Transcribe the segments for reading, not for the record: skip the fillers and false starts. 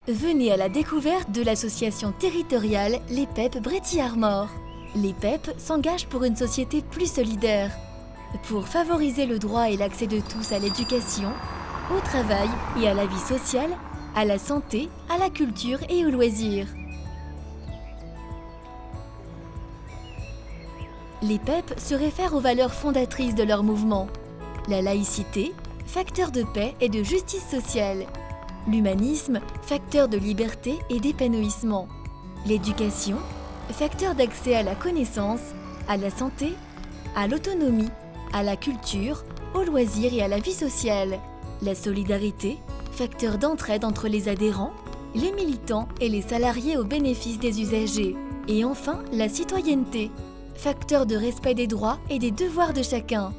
Venez à la découverte de l'association territoriale Les PEP Brétigny-Armor. Les PEP s'engagent pour une société plus solidaire, pour favoriser le droit et l'accès de tous à l'éducation, au travail et à la vie sociale, à la santé, à la culture et aux loisirs. Les PEP se réfèrent aux valeurs fondatrices de leur mouvement. La laïcité, facteur de paix et de justice sociale. L'humanisme, facteur de liberté et d'épanouissement. L'éducation, facteur d'accès à la connaissance, à la santé, à l'autonomie, à la culture, aux loisirs et à la vie sociale. La solidarité, facteur d'entraide entre les adhérents, les militants et les salariés au bénéfice des usagers. Et enfin, la citoyenneté, facteur de respect des droits et des devoirs de chacun.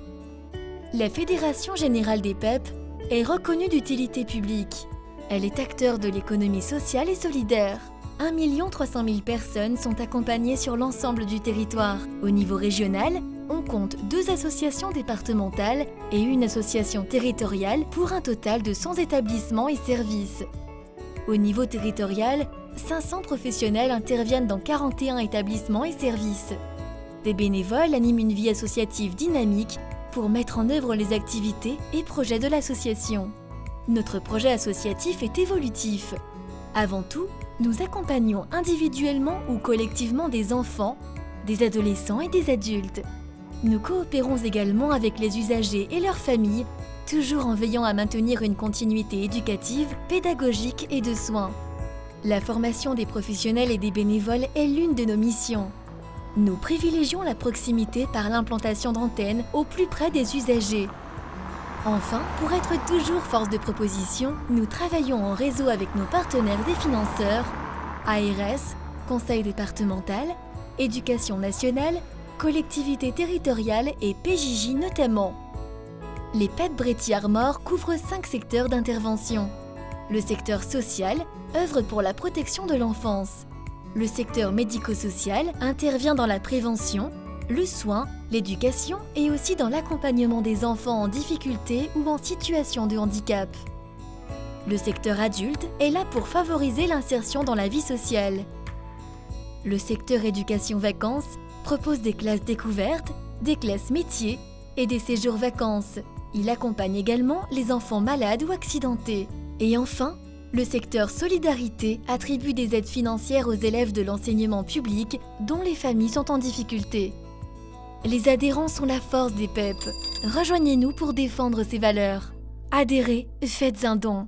La Fédération générale des PEP est reconnue d'utilité publique. Elle est acteur de l'économie sociale et solidaire. 1 300 000 personnes sont accompagnées sur l'ensemble du territoire. Au niveau régional, on compte 2 associations départementales et une association territoriale pour un total de 100 établissements et services. Au niveau territorial, 500 professionnels interviennent dans 41 établissements et services. Des bénévoles animent une vie associative dynamique pour mettre en œuvre les activités et projets de l'association. Notre projet associatif est évolutif. Avant tout, nous accompagnons individuellement ou collectivement des enfants, des adolescents et des adultes. Nous coopérons également avec les usagers et leurs familles, toujours en veillant à maintenir une continuité éducative, pédagogique et de soins. La formation des professionnels et des bénévoles est l'une de nos missions. Nous privilégions la proximité par l'implantation d'antennes au plus près des usagers. Enfin, pour être toujours force de proposition, nous travaillons en réseau avec nos partenaires des financeurs, ARS, Conseil départemental, Éducation nationale, collectivités territoriales et PJJ notamment. Les PEP Brétigny-Armor couvrent 5 secteurs d'intervention. Le secteur social œuvre pour la protection de l'enfance. Le secteur médico-social intervient dans la prévention, le soin, l'éducation et aussi dans l'accompagnement des enfants en difficulté ou en situation de handicap. Le secteur adulte est là pour favoriser l'insertion dans la vie sociale. Le secteur éducation-vacances propose des classes découvertes, des classes métiers et des séjours vacances. Il accompagne également les enfants malades ou accidentés. Et enfin, le secteur solidarité attribue des aides financières aux élèves de l'enseignement public dont les familles sont en difficulté. Les adhérents sont la force des PEP. Rejoignez-nous pour défendre ces valeurs. Adhérez, faites un don.